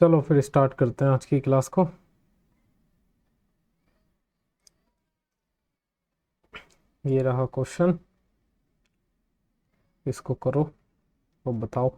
चलो फिर स्टार्ट करते हैं आज की क्लास को। ये रहा क्वेश्चन, इसको करो और बताओ।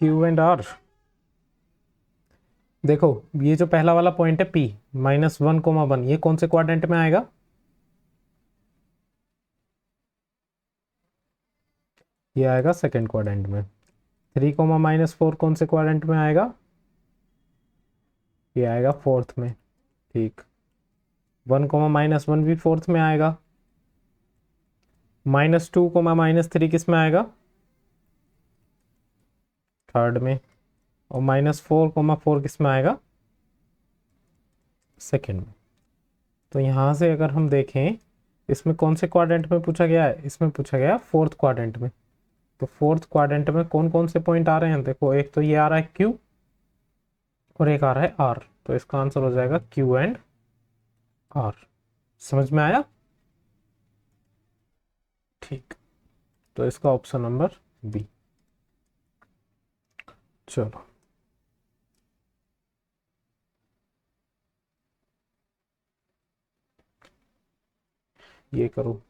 Q and R. देखो, ये जो पहला वाला पॉइंट है पी -1, 1, ये कौन से क्वाड्रेंट में आएगा? ये आएगा सेकंड क्वाड्रेंट में। 3, -4 कौन से क्वाड्रेंट में आएगा? ये आएगा फोर्थ में। ठीक। 1, -1 भी फोर्थ में आएगा। -2, -3 किस में आएगा? थर्ड में। और -4, 4 किस में आएगा? सेकंड में। तो यहाँ से अगर हम देखें, इसमें कौन से क्वाड्रेंट में पूछा गया है? इसमें पूछा गया फोर्थ क्वाड्रेंट में। तो फोर्थ क्वाड्रेंट में कौन कौन से पॉइंट आ रहे हैं? देखो, एक तो ये आ रहा है क्यू और एक आ रहा है आर। तो इसका आंसर हो जाएगा क्यू एंड आर। समझ में आया? ठीक। तो इसका ऑप्शन नंबर बी। चलो, ये करो।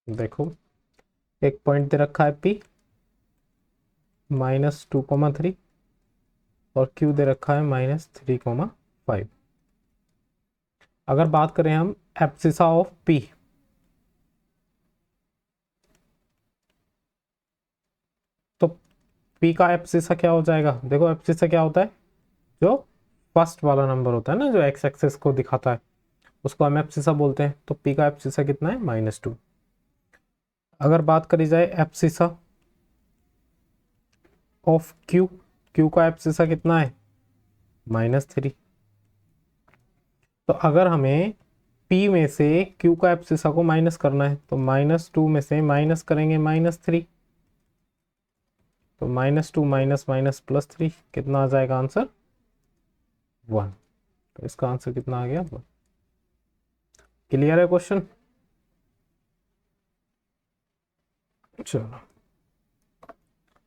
देखो, एक पॉइंट दे रखा है पी -2, 3 और क्यू दे रखा है -3, 5। अगर बात करें हम एब्सिसा ऑफ पी, तो पी का एब्सिसा क्या हो जाएगा? देखो, एब्सिसा क्या होता है? जो फर्स्ट वाला नंबर होता है ना, जो एक्स एक्सिस को दिखाता है, उसको हम एब्सिसा बोलते हैं। तो पी का एब्सिसा कितना है? -2। अगर बात करी जाए एब्सिसा ऑफ क्यू, क्यू का एब्सिसा कितना है? -3। तो अगर हमें पी में से क्यू का एब्सिसा को माइनस करना है, तो -2 में से माइनस करेंगे -3। तो -2 माइनस माइनस +3 कितना आ जाएगा आंसर? 1। तो इसका आंसर कितना आ गया? 1। क्लियर है क्वेश्चन? चलो,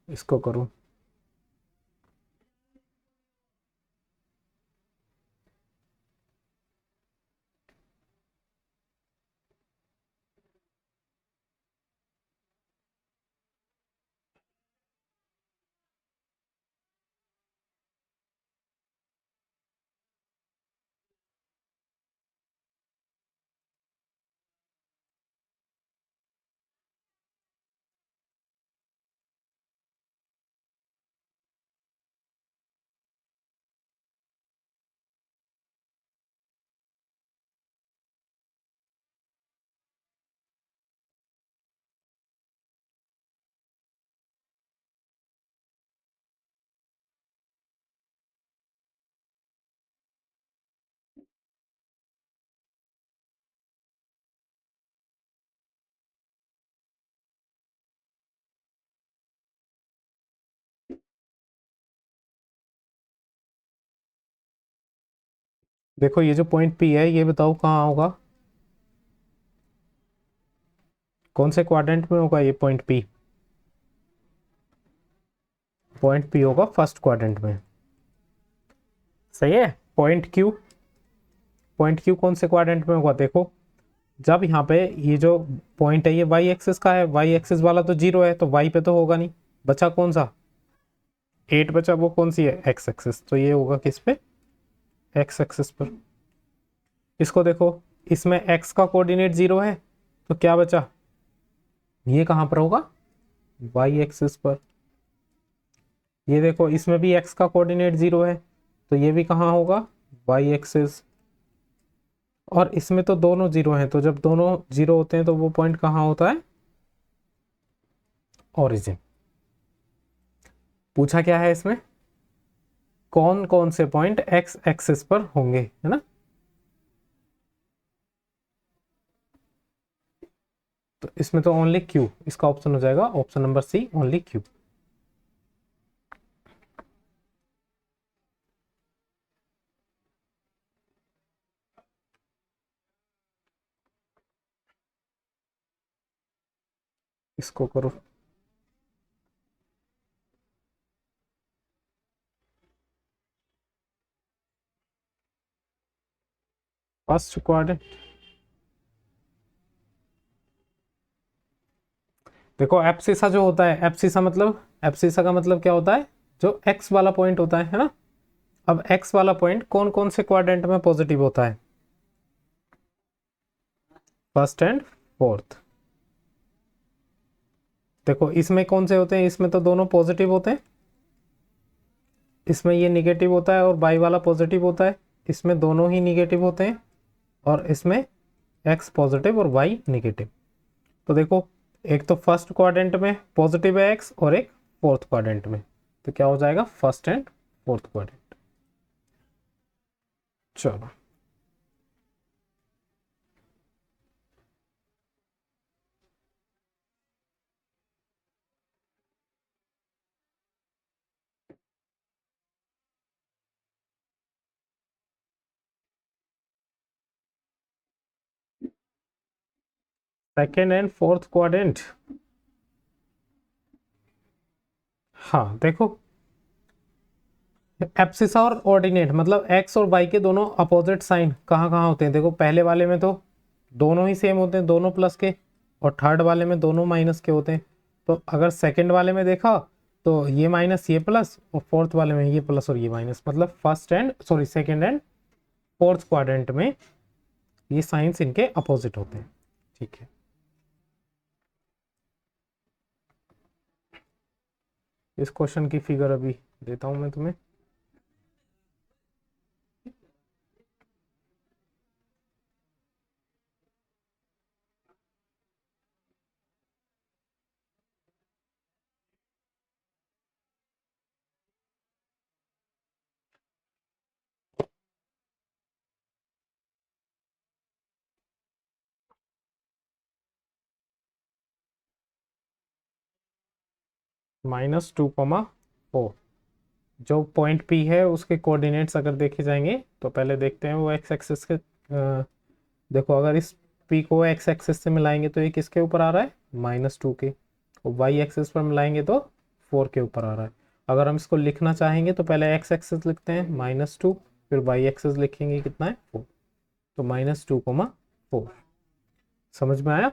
इसको करूं। देखो ये जो पॉइंट पी है ये बताओ कहाँ होगा, कौन से क्वाड्रेंट में होगा ये पॉइंट पी? पॉइंट पी होगा फर्स्ट क्वाड्रेंट में। सही है। पॉइंट क्यू, पॉइंट क्यू कौन से क्वाड्रेंट में होगा? देखो जब यहाँ पे ये जो पॉइंट है ये वाई एक्सिस का है, वाई एक्सिस वाला तो जीरो है, तो वाई पे तो होगा नहीं, बचा कौन सा? 8 बचा, वो कौन सी है? एक्स एक्सिस, तो ये होगा किस पे? एक्स एक्सिस पर। इसको देखो, इसमें एक्स का कोऑर्डिनेट जीरो है, तो क्या बचा? ये कहाँ पर होगा? वाई एक्सिस पर। ये देखो इसमें भी एक्स का कोऑर्डिनेट जीरो है, तो ये भी कहाँ होगा? Y axis. और इसमें तो दोनों जीरो हैं, तो जब दोनों जीरो होते हैं तो वो पॉइंट कहाँ होता है? ओरिजिन। पूछा क्या है इसमें? कौन कौन से पॉइंट एक्स एक्सिस पर होंगे, है ना? तो इसमें तो ओनली क्यू, इसका ऑप्शन हो जाएगा option number C, only Q. इसको करो। फर्स्ट क्वाड्रेंट, देखो एब्सिसा जो होता है, एब्सिसा मतलब, एब्सिसा का मतलब क्या होता है? जो एक्स वाला पॉइंट होता है ना? अब एक्स वाला पॉइंट कौन कौन से क्वाड्रेंट में पॉजिटिव होता है? First and fourth. देखो इसमें कौन से होते हैं? इसमें तो दोनों पॉजिटिव होते हैं, इसमें ये निगेटिव होता है और बाई वाला पॉजिटिव होता है, इसमें दोनों ही निगेटिव होते हैं, और इसमें एक्स पॉजिटिव और वाई निगेटिव। तो देखो एक तो फर्स्ट क्वाड्रेंट में पॉजिटिव है एक्स, और एक फोर्थ क्वाड्रेंट में, तो क्या हो जाएगा? First and fourth quadrant. चलो, सेकेंड एंड फोर्थ क्वाड्रेंट। हाँ देखो, एब्सिसा और ऑर्डिनेट मतलब एक्स और वाई के दोनों अपोजिट साइन कहाँ कहाँ होते हैं? देखो पहले वाले में तो दोनों ही सेम होते हैं, दोनों प्लस के, और थर्ड वाले में दोनों माइनस के होते हैं। तो अगर सेकंड वाले में देखा तो ये माइनस ये प्लस, और फोर्थ वाले में ये प्लस और ये माइनस, मतलब first and sorry second and fourth quadrant में ये साइंस इनके अपोजिट होते हैं। ठीक है, इस क्वेश्चन की फिगर अभी देता हूं मैं तुम्हें। -2,4, जो पॉइंट पी है उसके कोऑर्डिनेट्स अगर देखे जाएंगे तो पहले देखते हैं वो एक्स एक्सिस के देखो अगर इस पी को एक्स एक्सिस से मिलाएंगे तो ये किसके ऊपर आ रहा है? -2 के। और वाई एक्सिस पर मिलाएंगे तो 4 के ऊपर आ रहा है। अगर हम इसको लिखना चाहेंगे तो पहले एक्स एक्सिस लिखते हैं -2, फिर वाई एक्सिस लिखेंगे कितना है? 4। तो -2,4। समझ में आया?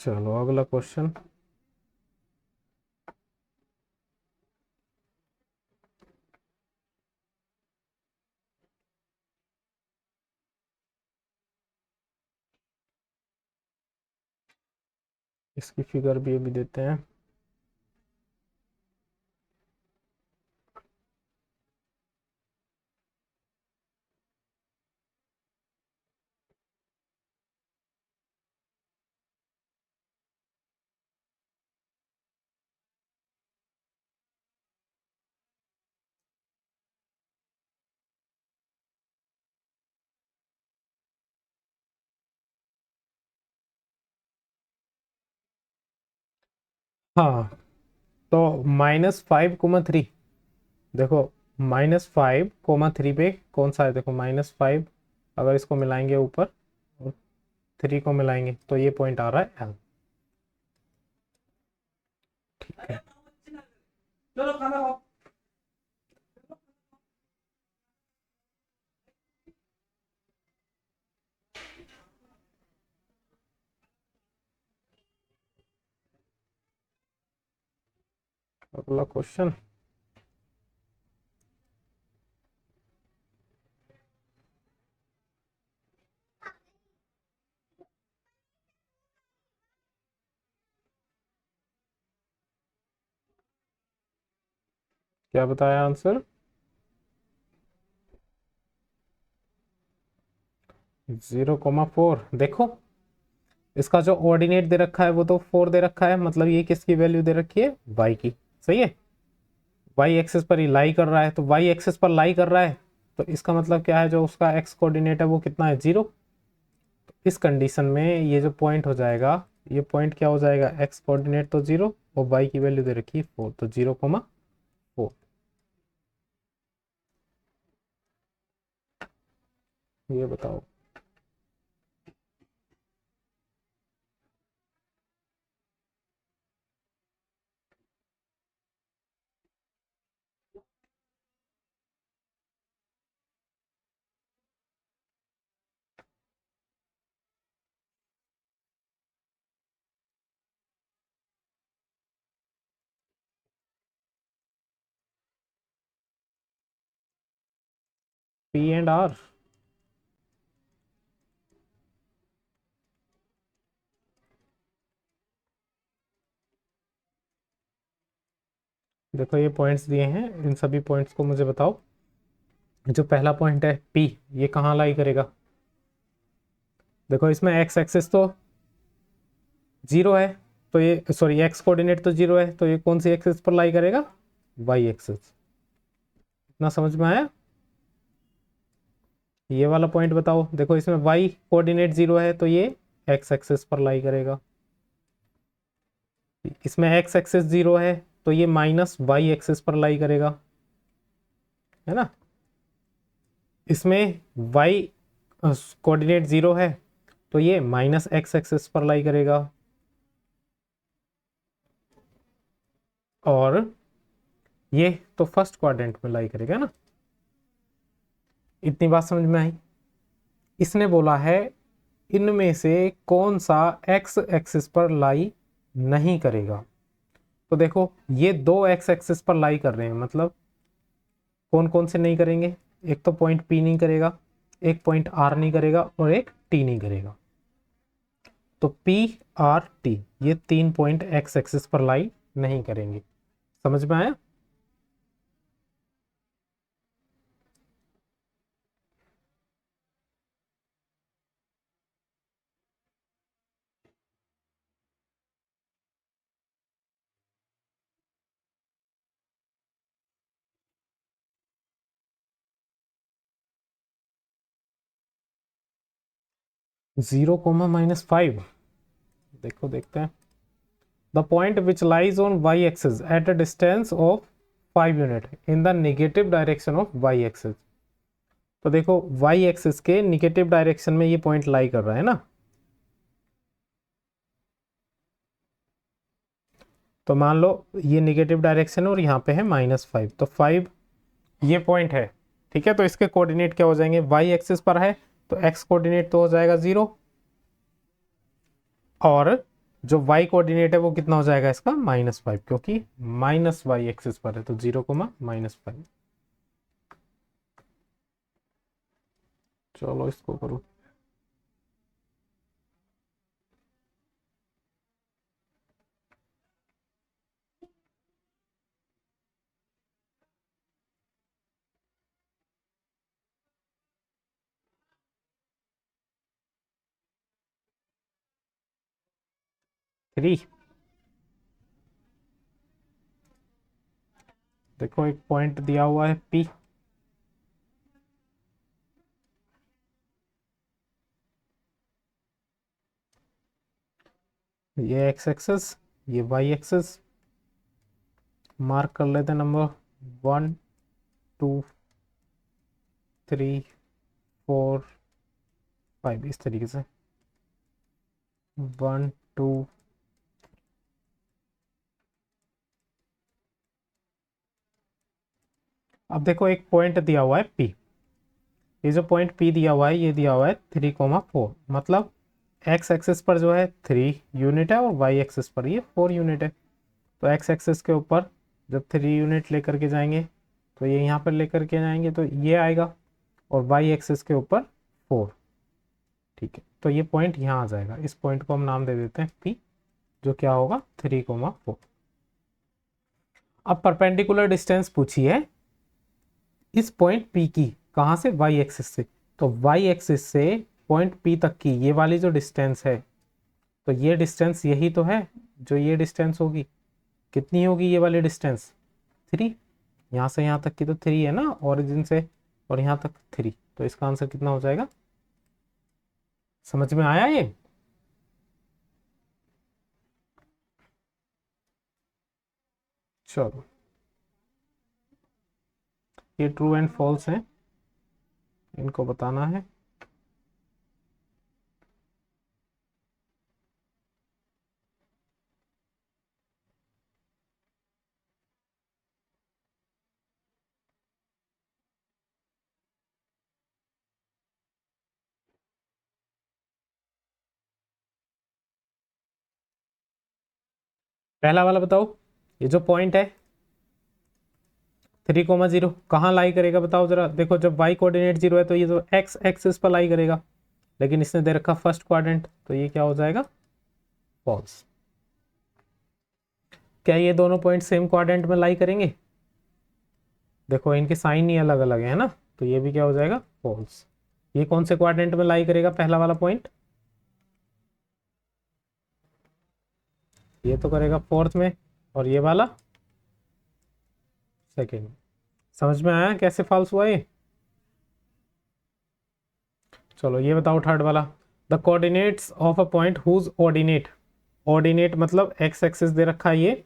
चलो अगला क्वेश्चन। इसकी फिगर भी अभी देते हैं। हाँ, तो -5,3, देखो -5, 3 पे कौन सा है, देखो -5, अगर इसको मिलाएंगे ऊपर और 3 को मिलाएंगे तो ये पॉइंट आ रहा है L। ठीक है, चलो खाना खाओ। अगला क्वेश्चन। क्या बताया आंसर? 0,4। देखो इसका जो ऑर्डिनेट दे रखा है वो तो 4 दे रखा है, मतलब ये किसकी वैल्यू दे रखी है, y की। सही है, y एक्सिस पर ही लाई कर रहा है, तो y एक्सिस पर लाई कर रहा है तो इसका मतलब क्या है, जो उसका x कोऑर्डिनेट है वो कितना है, 0। इस कंडीशन में ये जो पॉइंट हो जाएगा, ये पॉइंट क्या हो जाएगा, x कोऑर्डिनेट तो 0 और y की वैल्यू दे रखी है 4, तो 0,4। ये बताओ। P and R। देखो ये पॉइंट्स दिए हैं, इन सभी पॉइंट्स को मुझे बताओ। जो पहला पॉइंट है P, ये कहाँ लाई करेगा? देखो इसमें x एक्सिस तो 0 है, तो ये सॉरी x कोऑर्डिनेट तो 0 है, तो ये कौन सी एक्सिस पर लाई करेगा, y एक्सिस। इतना समझ में आया? ये वाला पॉइंट बताओ। देखो इसमें y कोऑर्डिनेट 0 है तो ये x एक्सिस पर लाई करेगा। इसमें x एक्सिस 0 है तो ये -y एक्सिस पर लाई करेगा, है ना। इसमें y कोऑर्डिनेट 0 है तो ये -x एक्सिस पर लाई करेगा। और ये तो फर्स्ट क्वाड्रेंट में लाई करेगा ना। इतनी बात समझ में आई? इसने बोला है इनमें से कौन सा x एक्सिस पर लाई नहीं करेगा। तो देखो ये दो x एक्सिस पर लाई कर रहे हैं, मतलब कौन कौन से नहीं करेंगे, एक तो पॉइंट P नहीं करेगा, एक पॉइंट R नहीं करेगा और एक T नहीं करेगा। तो P R T ये 3 पॉइंट x एक्सिस पर लाई नहीं करेंगे। समझ में आया? 0, देखो देखते हैं। The point which lies on y axis at a distance of 5 unit in the negative direction of y axis. तो देखो y एक्सिस के निगेटिव डायरेक्शन में ये पॉइंट लाई कर रहा है ना। तो मान लो ये निगेटिव डायरेक्शन और यहाँ पे है -5, तो 5 ये पॉइंट है। ठीक है, तो इसके कोऑर्डिनेट क्या हो जाएंगे, y एक्सिस पर है तो x कोऑर्डिनेट तो हो जाएगा 0, और जो y कोऑर्डिनेट है वो कितना हो जाएगा इसका, -5, क्योंकि -y एक्सिस पर है, तो 0,-5। चलो इसको करो। थ्री। देखो एक पॉइंट दिया हुआ है P, ये x एक्सिस, ये y एक्सिस। मार्क कर लेते हैं नंबर 1 2 3 4 5 इस तरीके से 1 2 अब देखो एक पॉइंट दिया हुआ है P, ये जो पॉइंट P दिया हुआ है ये दिया हुआ है 3,4, मतलब x एक्सिस पर जो है 3 यूनिट है और y एक्सिस पर ये 4 यूनिट है। तो x एक्सिस के ऊपर जब 3 यूनिट लेकर के जाएंगे तो ये यहाँ पर लेकर के जाएंगे तो ये आएगा, और y एक्सिस के ऊपर 4। ठीक है, तो ये पॉइंट यहाँ आ जाएगा, इस पॉइंट को हम नाम दे देते हैं P, जो क्या होगा 3,4। अब परपेंडिकुलर डिस्टेंस पूछी है इस पॉइंट P की, कहाँ से, y एक्सिस से। तो y एक्सिस से पॉइंट P तक की ये वाली जो डिस्टेंस है, तो ये डिस्टेंस यही तो है जो ये डिस्टेंस होगी, कितनी होगी ये वाली डिस्टेंस 3, यहाँ से यहाँ तक की तो 3 है ना, ओरिजिन से और यहाँ तक 3, तो इसका आंसर कितना हो जाएगा। समझ में आया ये। चलो ये ट्रू एंड फॉल्स है, इनको बताना है। पहला वाला बताओ, ये जो पॉइंट है 3,0 कहाँ लाई करेगा बताओ जरा। देखो जब y कोऑर्डिनेट 0 है तो ये जो x एक्सिस पर लाई करेगा, लेकिन इसने दे रखा फर्स्ट क्वाड्रेंट, तो ये क्या हो जाएगा फॉल्स। क्या ये दोनों पॉइंट सेम क्वाड्रेंट में लाई करेंगे, देखो इनके साइन ही अलग अलग है ना, तो ये भी क्या हो जाएगा फॉल्स। ये कौन से क्वाड्रेंट में लाई करेगा पहला वाला पॉइंट, ये तो करेगा फोर्थ में, और ये वाला सेकेंड। समझ में आया कैसे फॉल्स हुआ ये। चलो ये बताओ थर्ड वाला, the coordinates of a point whose ordinate, ordinate मतलब एक्स एक्सिस दे रखा है ये,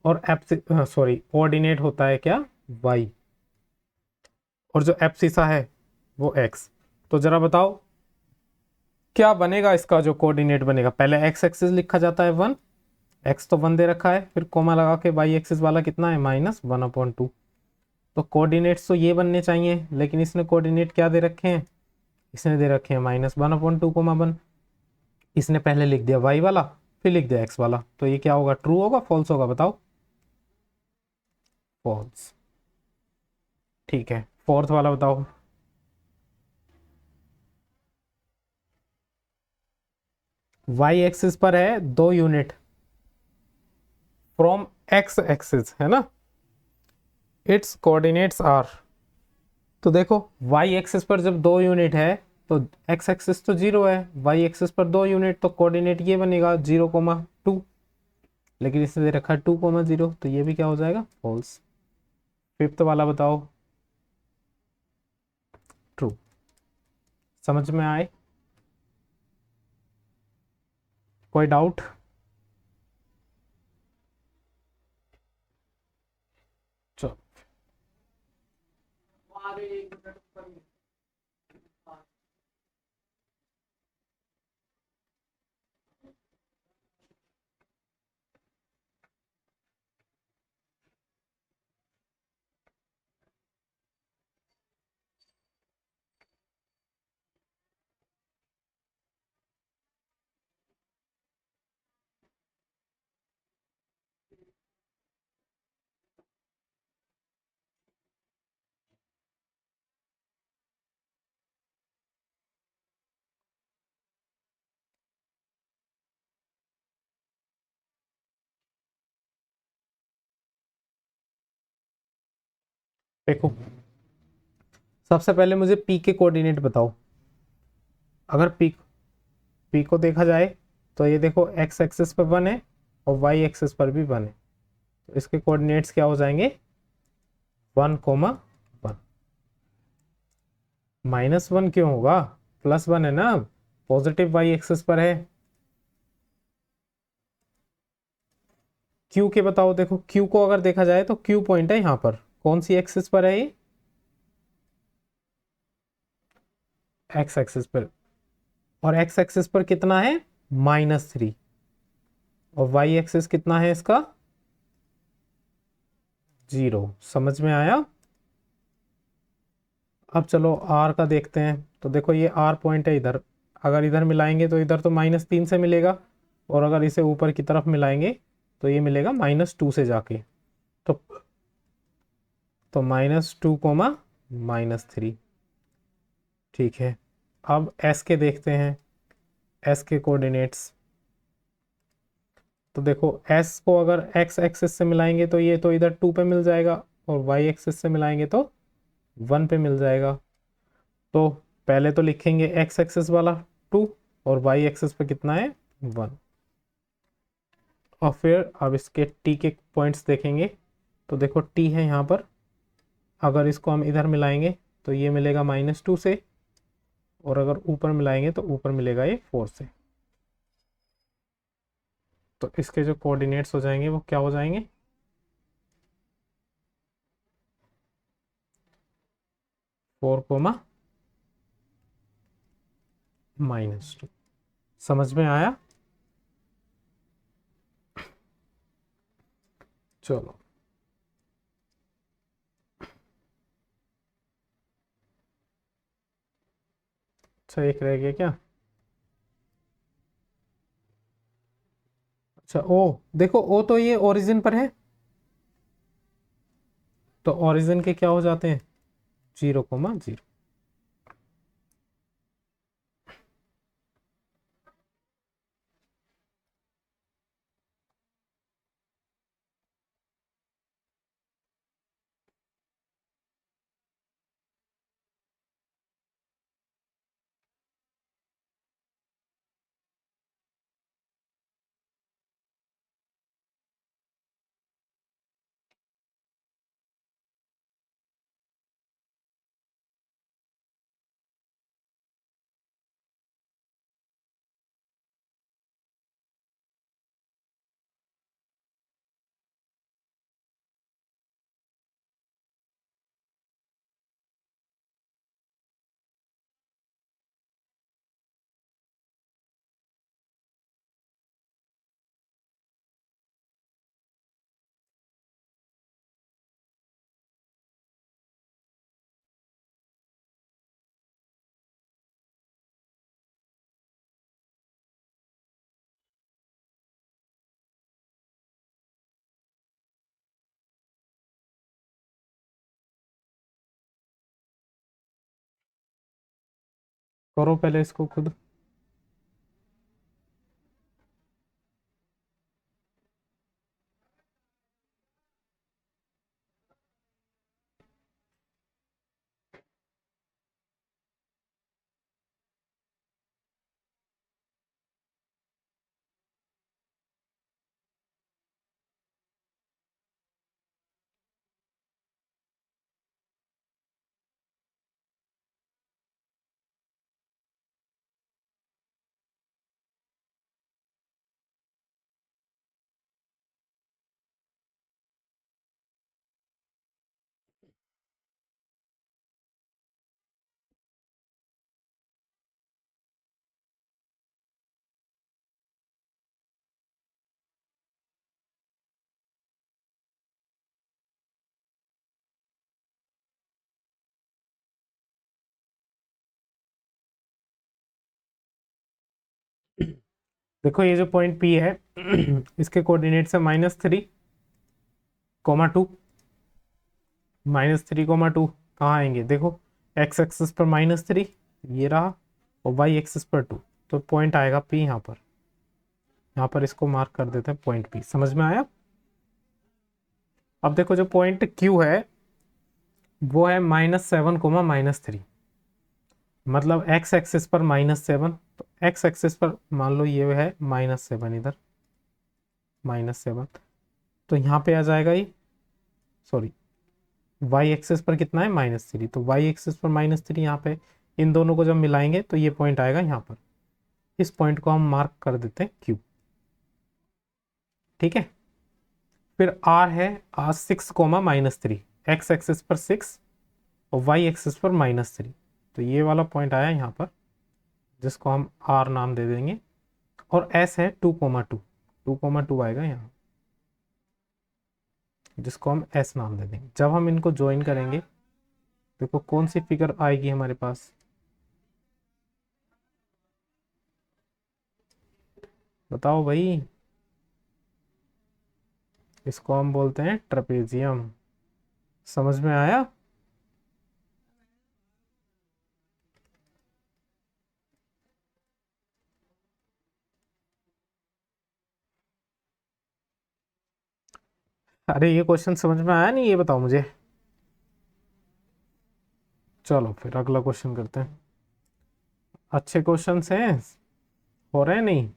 और सॉरी ऑर्डिनेट होता है क्या y, और जो एब्सिसा है वो x। तो जरा बताओ क्या बनेगा इसका जो कोऑर्डिनेट बनेगा, पहले x एक्सिस लिखा जाता है 1, x तो 1 दे रखा है, फिर कोमा लगा के y एक्सिस वाला कितना है -1/2। तो कोऑर्डिनेट्स तो ये बनने चाहिए, लेकिन इसने कोऑर्डिनेट क्या दे रखे हैं, इसने दे रखे हैं -1/2, 1। इसने पहले लिख दिया y वाला फिर लिख दिया x वाला, तो ये क्या होगा ट्रू होगा फॉल्स होगा बताओ, फॉल्स। ठीक है फोर्थ वाला बताओ, y एक्सिस पर है 2 यूनिट फ्रॉम x एक्सिस है ना, इट्स कोऑर्डिनेट्स आर। तो देखो y एक्सिस पर जब 2 यूनिट है तो x एक्सिस तो 0 है, y एक्सिस पर 2 यूनिट, तो कोऑर्डिनेट ये बनेगा 0,2, लेकिन इसने दे रखा है 2,0, तो ये भी क्या हो जाएगा फॉल्स। फिफ्थ वाला बताओ, ट्रू। समझ में आए, कोई डाउट। चलो हमारे 1 मिनट पर देखो सबसे पहले मुझे p के कोऑर्डिनेट बताओ। अगर p को देखा जाए तो ये देखो x एक्सिस पर 1 है और y एक्सिस पर भी 1 है, तो इसके कोऑर्डिनेट्स क्या हो जाएंगे 1,1। -1 क्यों होगा, +1 है ना, पॉजिटिव y एक्सिस पर है। q के बताओ, देखो q को अगर देखा जाए तो q पॉइंट है यहाँ पर, कौन सी एक्सिस पर है ये एक्स एक्सिस पर, और एक्स एक्सिस पर कितना है -3, और वाई एक्सिस कितना है इसका 0। समझ में आया। अब चलो आर का देखते हैं। तो देखो ये आर पॉइंट है इधर, अगर इधर मिलाएंगे तो इधर तो -3 से मिलेगा, और अगर इसे ऊपर की तरफ मिलाएंगे तो ये मिलेगा -2 से जाके। तो -2 -3। ठीक है, अब एस के देखते हैं, एस के कोऑर्डिनेट्स। तो देखो एस को अगर एक्स एक्सिस से मिलाएंगे तो ये तो इधर 2 पे मिल जाएगा, और वाई एक्सिस से मिलाएंगे तो 1 पे मिल जाएगा। तो पहले तो लिखेंगे एक्स एक्सिस वाला 2, और वाई एक्सिस पे कितना है 1। और फिर अब इसके टी के पॉइंट्स देखेंगे। तो देखो टी है यहाँ पर, अगर इसको हम इधर मिलाएंगे तो ये मिलेगा -2 से, और अगर ऊपर मिलाएंगे तो ऊपर मिलेगा ये 4 से। तो इसके जो कोऑर्डिनेट्स हो जाएंगे वो क्या हो जाएंगे, 4 -2। समझ में आया। चलो अच्छा, एक रह गया क्या। अच्छा ओ, देखो ओ तो ये ओरिजिन पर है, तो ओरिजिन के क्या हो जाते हैं 0,0। करो पहले इसको खुद। देखो ये जो पॉइंट पी है इसके कोऑर्डिनेट्स है -3, -2। -3, 2 कहाँ आएंगे देखो, एक्स एक्सिस पर -3 ये रहा, और वाई एक्सिस पर 2। तो पॉइंट आएगा पी यहाँ पर, यहाँ पर इसको मार्क कर देते हैं पॉइंट पी। समझ में आया। अब देखो जो पॉइंट क्यू है वो है -7, -3, मतलब एक्स एक्सिस पर -7। तो एक्स एक्सिस पर मान लो ये है -7, इधर -7, तो यहाँ पे आ जाएगा ये, सॉरी वाई एक्सिस पर कितना है -3, तो वाई एक्सिस पर -3 यहाँ पे, इन दोनों को जब मिलाएंगे तो ये पॉइंट आएगा यहाँ पर। इस पॉइंट को हम मार्क कर देते हैं क्यू। ठीक है, फिर आर है R6, -3, एक्स एक्सिस पर 6 और वाई एक्सिस पर -3। तो ये वाला पॉइंट आया यहाँ पर, जिसको हम आर नाम दे देंगे, और एस है 2,2, 2,2 आएगा यहाँ, जिसको हम एस नाम दे देंगे। जब हम इनको ज्वाइन करेंगे, देखो कौन सी फिगर आएगी हमारे पास, बताओ भाई। इसको हम बोलते हैं ट्रेपेजियम। समझ में आया? अरे ये क्वेश्चन समझ में आया नहीं, ये बताओ मुझे। चलो फिर अगला क्वेश्चन करते हैं। अच्छे क्वेश्चंस हैं, हो रहे हैं नहीं?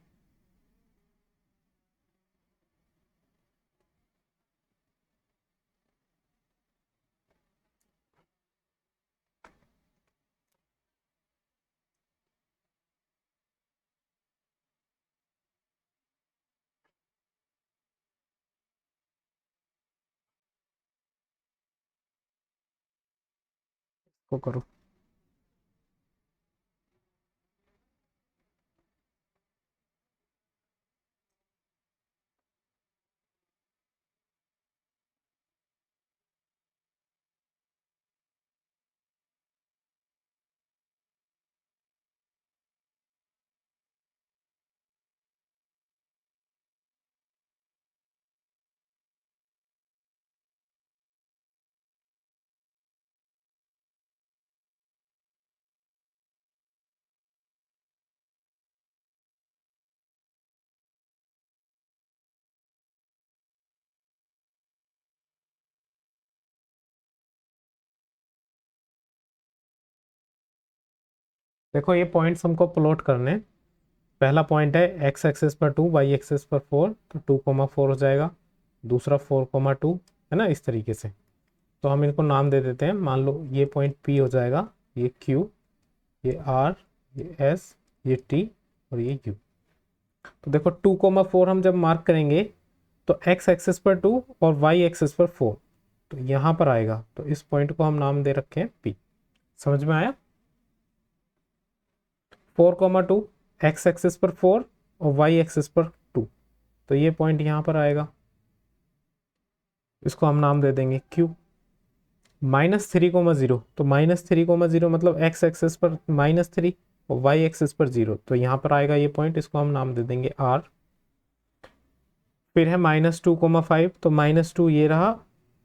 तो करो। देखो ये पॉइंट्स हमको प्लॉट करने हैं। पहला पॉइंट है एक्स एक्सिस पर 2, वाई एक्सिस पर 4, तो 2,4 हो जाएगा। दूसरा 4,2 है ना, इस तरीके से। तो हम इनको नाम दे देते हैं। मान लो ये पॉइंट पी हो जाएगा, ये क्यू, ये आर, ये एस, ये टी, और ये यू। तो देखो 2,4 हम जब मार्क करेंगे, तो एक्स एक्सिस पर 2 और वाई एक्सिस पर 4, तो यहाँ पर आएगा। तो इस पॉइंट को हम नाम दे रखे हैं पी। समझ में आया? 4,2, एक्स एक्सिस पर 4 और वाई एक्सिस पर 2, तो ये पॉइंट यहाँ पर आएगा। इसको हम नाम दे देंगे क्यू। -3,0, तो -3,0 मतलब एक्स एक्सिस पर -3 और वाई एक्सिस पर 0, तो यहाँ पर आएगा ये पॉइंट। इसको हम नाम दे देंगे आर। फिर है -2,5, तो -2 ये रहा,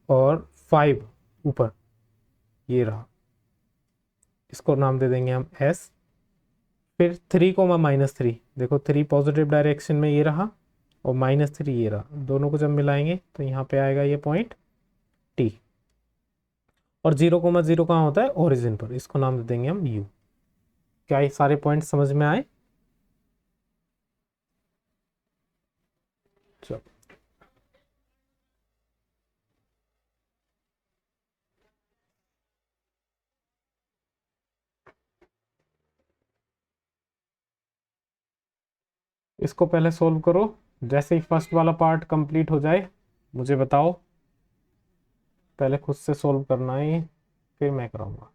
और 5 ऊपर ये रहा, इसको नाम दे देंगे हम एस। फिर 3,-3, देखो 3 पॉजिटिव डायरेक्शन में ये रहा, और -3 ये रहा, दोनों को जब मिलाएंगे तो यहाँ पे आएगा ये पॉइंट टी। और 0,0 कहाँ होता है? ओरिजिन पर, इसको नाम दे देंगे हम यू। क्या ये सारे पॉइंट समझ में आए? चलो, इसको पहले सोल्व करो। जैसे ही फर्स्ट वाला पार्ट कंप्लीट हो जाए मुझे बताओ। पहले खुद से सोल्व करना है ये, फिर मैं कराऊंगा।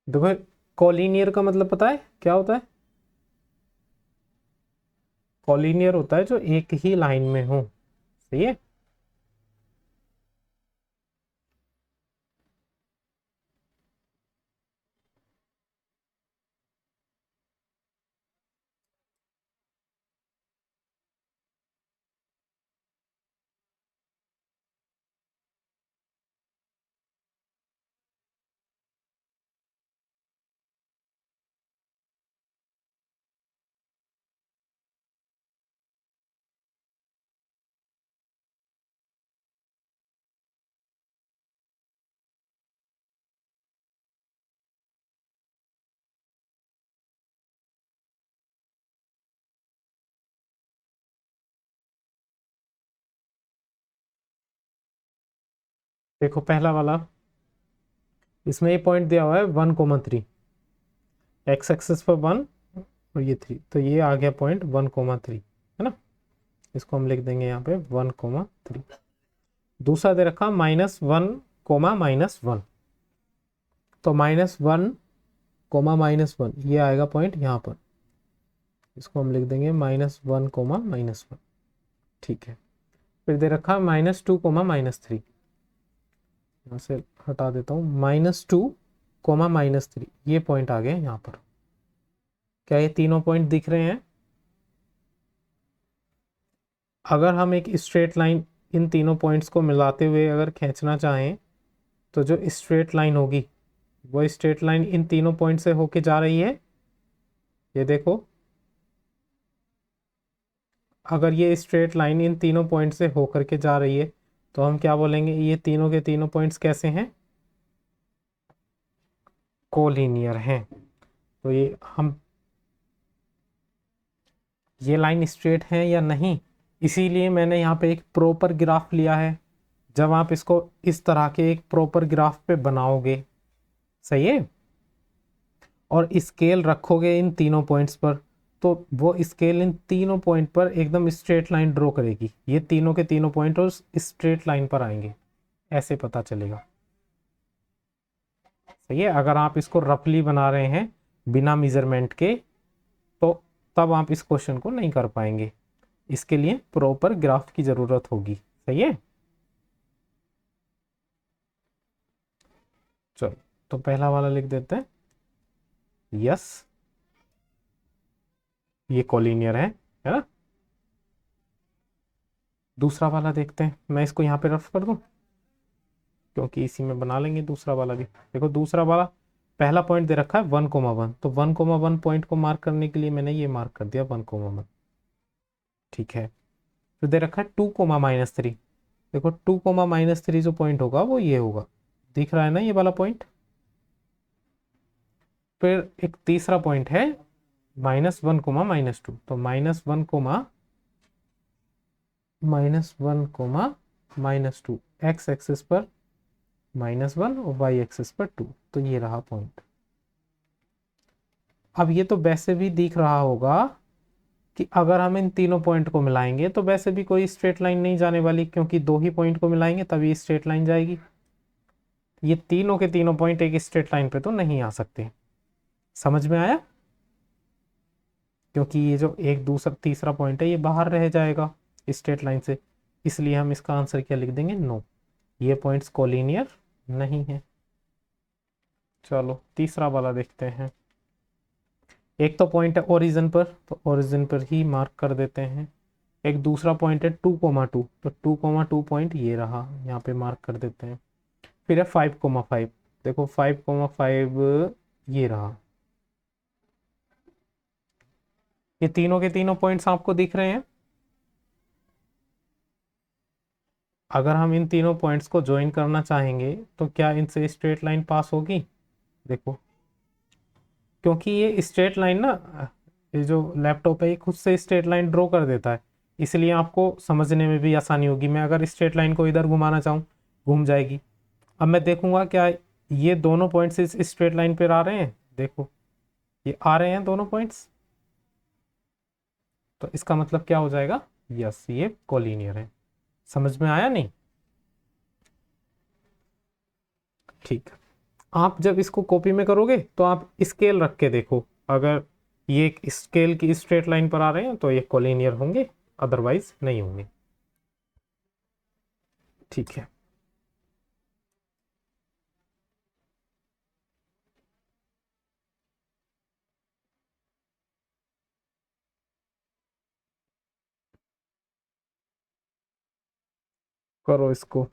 देखो कॉलिनियर का मतलब पता है क्या होता है? कॉलिनियर होता है जो एक ही लाइन में हो। सही है। देखो पहला वाला, इसमें ये पॉइंट दिया हुआ है 1,3, एक्स एक्सिस पर 1 और ये 3, तो ये आ गया पॉइंट 1,3, है ना। इसको हम लिख देंगे यहाँ पे 1,3। दूसरा दे रखा -1, -1, तो -1, -1 ये आएगा पॉइंट यहाँ पर, इसको हम लिख देंगे -1, -1, ठीक है। फिर दे रखा -2, -3, यहाँ से हटा देता हूँ, -2, -3, ये पॉइंट आ गए यहाँ पर। क्या ये तीनों पॉइंट दिख रहे हैं? अगर हम एक स्ट्रेट लाइन इन तीनों पॉइंट्स को मिलाते हुए अगर खींचना चाहें, तो जो स्ट्रेट लाइन होगी वो स्ट्रेट लाइन इन तीनों पॉइंट से होके जा रही है। ये देखो, अगर ये स्ट्रेट लाइन इन तीनों पॉइंट से होकर के जा रही है, तो हम क्या बोलेंगे, ये तीनों के तीनों पॉइंट्स कैसे हैं? कोलिनियर हैं। तो ये लाइन स्ट्रेट है या नहीं, इसीलिए मैंने यहाँ पे एक प्रॉपर ग्राफ लिया है। जब आप इसको इस तरह के एक प्रॉपर ग्राफ पे बनाओगे, सही है, और स्केल रखोगे इन तीनों पॉइंट्स पर, तो वो स्केल इन तीनों पॉइंट पर एकदम स्ट्रेट लाइन ड्रॉ करेगी। ये तीनों के तीनों पॉइंट और स्ट्रेट लाइन पर आएंगे, ऐसे पता चलेगा। सही है। अगर आप इसको रफली बना रहे हैं बिना मेजरमेंट के, तो तब आप इस क्वेश्चन को नहीं कर पाएंगे, इसके लिए प्रॉपर ग्राफ की जरूरत होगी। सही है। चलो, तो पहला वाला लिख देते हैं, यस ये कोलिनियर है ना। दूसरा वाला देखते हैं, मैं इसको यहाँ पे रफ कर दूं क्योंकि इसी में बना लेंगे दूसरा वाला भी। देखो दूसरा वाला, पहला पॉइंट दे रखा है 1,1, तो 1,1 पॉइंट को मार्क करने के लिए मैंने ये मार्क कर दिया 1,1, ठीक है। फिर दे रखा है 2,-3, देखो 2,-3 जो पॉइंट होगा वो ये होगा, दिख रहा है ना ये वाला पॉइंट। फिर एक तीसरा पॉइंट है -1, -2, तो -1, -2, एक्स एक्सिस पर -1 और वाई एक्सिस पर 2, तो ये रहा पॉइंट। अब ये तो वैसे भी दिख रहा होगा कि अगर हम इन तीनों पॉइंट को मिलाएंगे तो वैसे भी कोई स्ट्रेट लाइन नहीं जाने वाली, क्योंकि दो ही पॉइंट को मिलाएंगे तभी स्ट्रेट लाइन जाएगी। ये तीनों के तीनों पॉइंट एक स्ट्रेट लाइन पे तो नहीं आ सकते। समझ में आया? क्योंकि ये जो एक दूसरा तीसरा पॉइंट है ये बाहर रह जाएगा स्ट्रेट लाइन से, इसलिए हम इसका आंसर क्या लिख देंगे, नो, ये पॉइंट्स कोलिनियर नहीं है। चलो तीसरा वाला देखते हैं। एक तो पॉइंट है ओरिजिन पर, तो ओरिजिन पर ही मार्क कर देते हैं। एक दूसरा पॉइंट है 2,2, तो 2,2 पॉइंट ये रहा, यहाँ पे मार्क कर देते हैं। फिर है 5,5, देखो 5,5 ये रहा। ये तीनों के तीनों पॉइंट्स आपको दिख रहे हैं। अगर हम इन तीनों पॉइंट्स को ज्वाइन करना चाहेंगे तो क्या इनसे स्ट्रेट लाइन पास होगी? देखो, क्योंकि ये स्ट्रेट लाइन ना, ये जो लैपटॉप है ये खुद से स्ट्रेट लाइन ड्रॉ कर देता है, इसलिए आपको समझने में भी आसानी होगी। मैं अगर स्ट्रेट लाइन को इधर घुमाना चाहूँ, घूम जाएगी। अब मैं देखूंगा क्या ये दोनों पॉइंट्स इस स्ट्रेट लाइन पर आ रहे हैं, देखो ये आ रहे हैं दोनों पॉइंट्स, तो इसका मतलब क्या हो जाएगा, यस ये कोलिनियर है। समझ में आया नहीं? ठीक। आप जब इसको कॉपी में करोगे तो आप स्केल रख के देखो, अगर ये स्केल की स्ट्रेट लाइन पर आ रहे हैं तो ये कोलिनियर होंगे, अदरवाइज नहीं होंगे। ठीक है। करो इसको।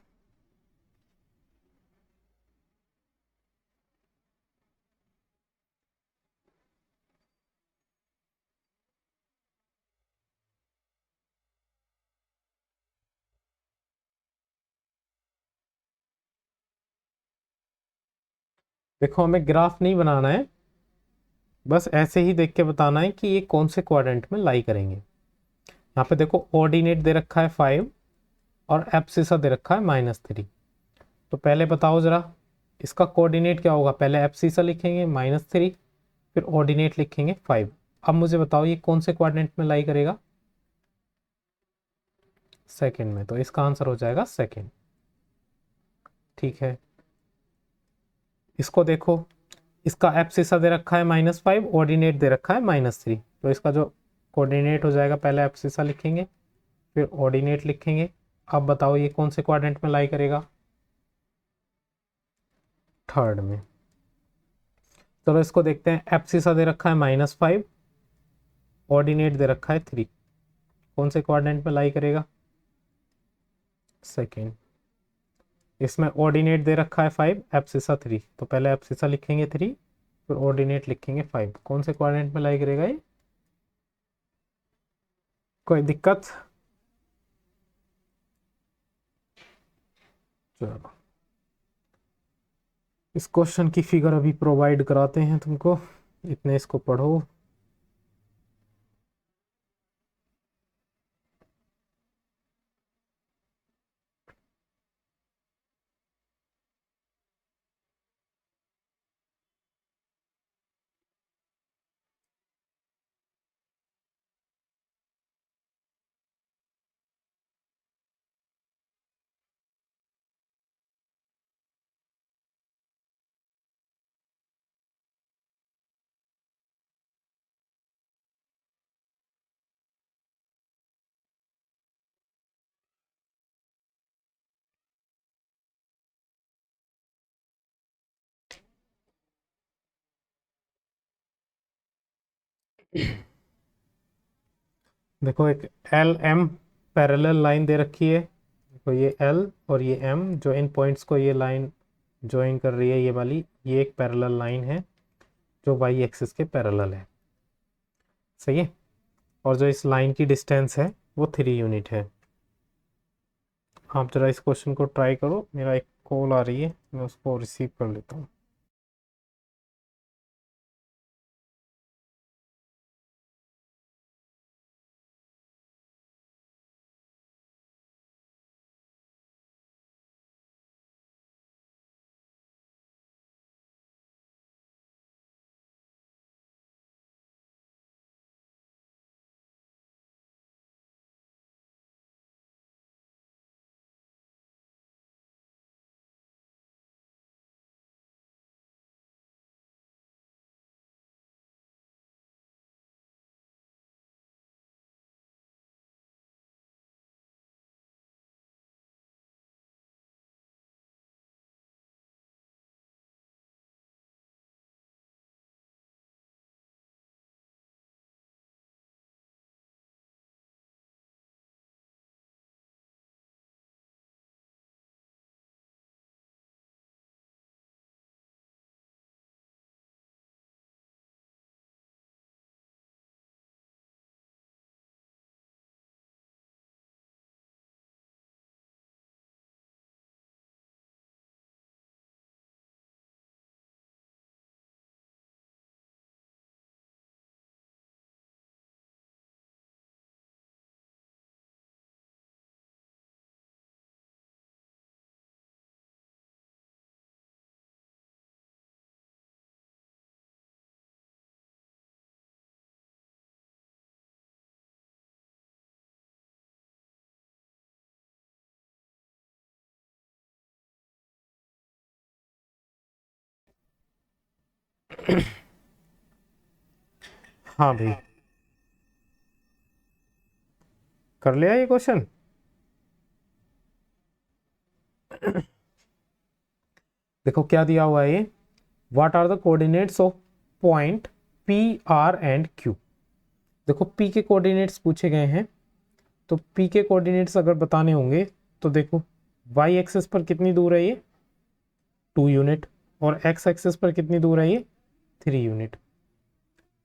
देखो हमें ग्राफ नहीं बनाना है, बस ऐसे ही देख के बताना है कि ये कौन से क्वाड्रेंट में लाई करेंगे। यहाँ पे देखो ऑर्डिनेट दे रखा है 5 और एब्सिसा दे रखा है -3, तो पहले बताओ जरा इसका कोऑर्डिनेट क्या होगा। पहले एब्सिसा लिखेंगे -3, फिर ऑर्डिनेट लिखेंगे 5। अब मुझे बताओ ये कौन से क्वाड्रेंट में लाई करेगा, सेकंड में, तो इसका आंसर हो जाएगा सेकंड। ठीक है, इसको देखो, इसका एब्सिसा दे रखा है -5, ऑर्डिनेट दे रखा है -3, तो इसका जो कोऑर्डिनेट हो जाएगा पहले एब्सिसा लिखेंगे फिर ऑर्डिनेट लिखेंगे। अब बताओ ये कौन से क्वाड्रेंट में लाई करेगा, थर्ड में। चलो इसको देखते हैं, एब्सिसा दे रखा है -5, ऑर्डिनेट दे रखा है 3, कौन से क्वाड्रेंट में लाई करेगा, सेकेंड। इसमें ऑर्डिनेट दे रखा है 5, एब्सिसा 3, तो पहले एब्सिसा लिखेंगे 3 फिर ऑर्डिनेट लिखेंगे 5, कौन से क्वाड्रेंट में लाई करेगा ये, कोई दिक्कत। चलो इस क्वेश्चन की फिगर अभी प्रोवाइड कराते हैं तुमको, इतने इसको पढ़ो। देखो एक एल एम पैरेलल लाइन दे रखी है, देखो ये एल और ये एम, जो इन पॉइंट्स को ये लाइन ज्वाइन कर रही है, ये वाली, ये एक पैरेलल लाइन है जो वाई एक्सिस के पैरेलल है, सही है। और जो इस लाइन की डिस्टेंस है वो 3 यूनिट है। आप जरा इस क्वेश्चन को ट्राई करो, मेरा एक कॉल आ रही है, मैं उसको रिसीव कर लेता हूँ। हाँ भाई, कर लिया ये क्वेश्चन। देखो क्या दिया हुआ है ये, what are the coordinates of point P R and Q. देखो पी के कोऑर्डिनेट्स पूछे गए हैं, तो पी के कोऑर्डिनेट्स अगर बताने होंगे तो देखो वाई एक्सिस पर कितनी दूर है ये, 2 यूनिट, और एक्स एक्सिस पर कितनी दूर है ये, 3 यूनिट,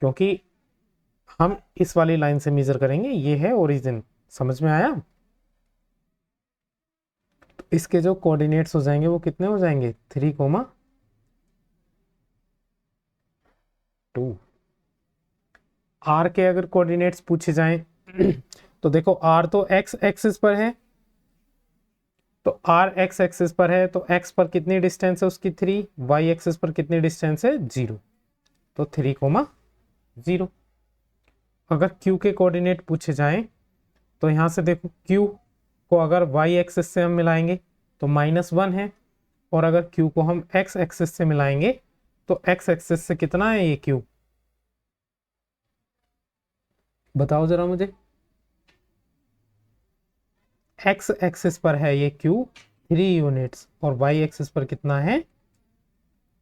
क्योंकि हम इस वाली लाइन से मेजर करेंगे, ये है ओरिजिन। समझ में आया। तो इसके जो कोऑर्डिनेट्स हो जाएंगे वो कितने हो जाएंगे, 3,2। आर के अगर कोऑर्डिनेट्स पूछे जाएं तो देखो आर तो एक्स एक्सिस पर है, तो आर एक्स एक्सिस पर है तो एक्स पर कितनी डिस्टेंस है उसकी 3, वाई एक्सिस पर कितनी डिस्टेंस है 0, तो 3,0। अगर क्यू के कोऑर्डिनेट पूछे जाएं तो यहां से देखो क्यू को अगर वाई एक्सिस से हम मिलाएंगे तो -1 है, और अगर क्यू को हम एक्स एक्सिस से मिलाएंगे तो एक्स एक्सिस से कितना है ये क्यू, बताओ जरा मुझे। एक्स एक्सिस पर है ये क्यू 3 यूनिट्स और वाई एक्सिस पर कितना है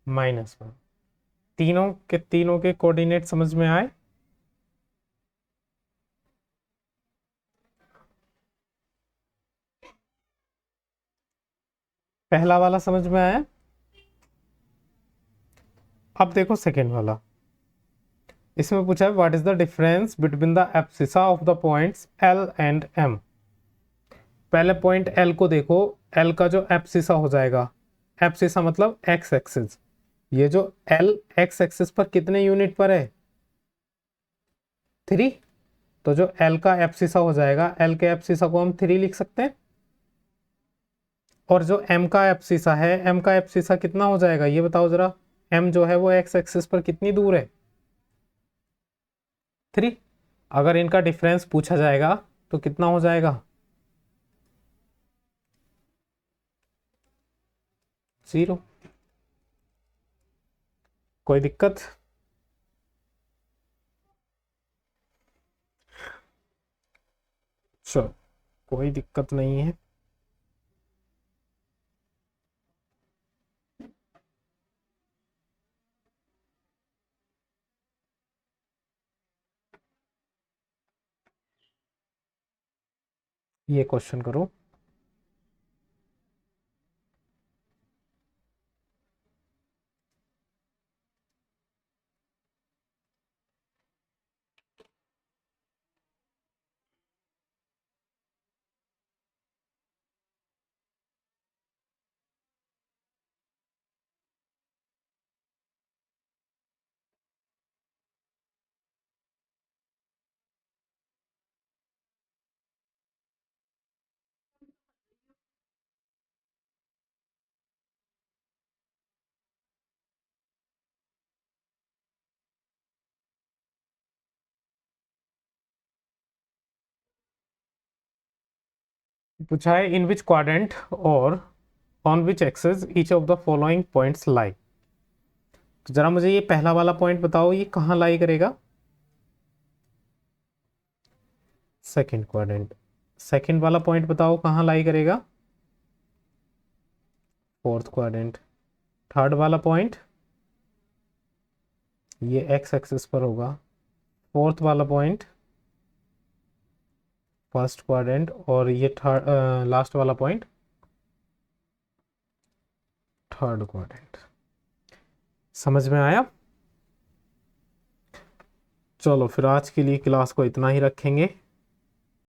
-1। तीनों के कोऑर्डिनेट समझ में आए। पहला वाला समझ में आया। अब देखो सेकेंड वाला, इसमें पूछा है what is the difference between the abscissa of the points L and M. पहले पॉइंट एल को देखो, एल का जो एब्सिसा हो जाएगा, एब्सिसा मतलब एक्स एक्सिस, ये जो एल एक्स एक्सिस पर कितने यूनिट पर है 3, तो जो एल का एब्सिसा हो जाएगा, एल के एब्सिसा को हम 3 लिख सकते हैं। और जो एम का एब्सिसा है, एम का एब्सिसा कितना हो जाएगा ये बताओ जरा। एम जो है वो एक्स एक्सिस पर कितनी दूर है 3। अगर इनका डिफरेंस पूछा जाएगा तो कितना हो जाएगा 0। कोई दिक्कत। चलो कोई दिक्कत नहीं है। ये क्वेश्चन करो। पूछा है इन विच क्वाड्रेंट और on which axis each of the following points लाई। तो जरा मुझे ये पहला वाला पॉइंट बताओ, ये कहाँ लाई करेगा सेकंड क्वाड्रेंट। सेकंड वाला पॉइंट बताओ कहाँ लाई करेगा फोर्थ क्वाड्रेंट। थर्ड वाला पॉइंट ये एक्स एक्सिस पर होगा। फोर्थ वाला पॉइंट फर्स्ट क्वाड्रेंट, और ये थर्ड लास्ट वाला पॉइंट थर्ड क्वाड्रेंट। समझ में आया। चलो फिर आज के लिए क्लास को इतना ही रखेंगे।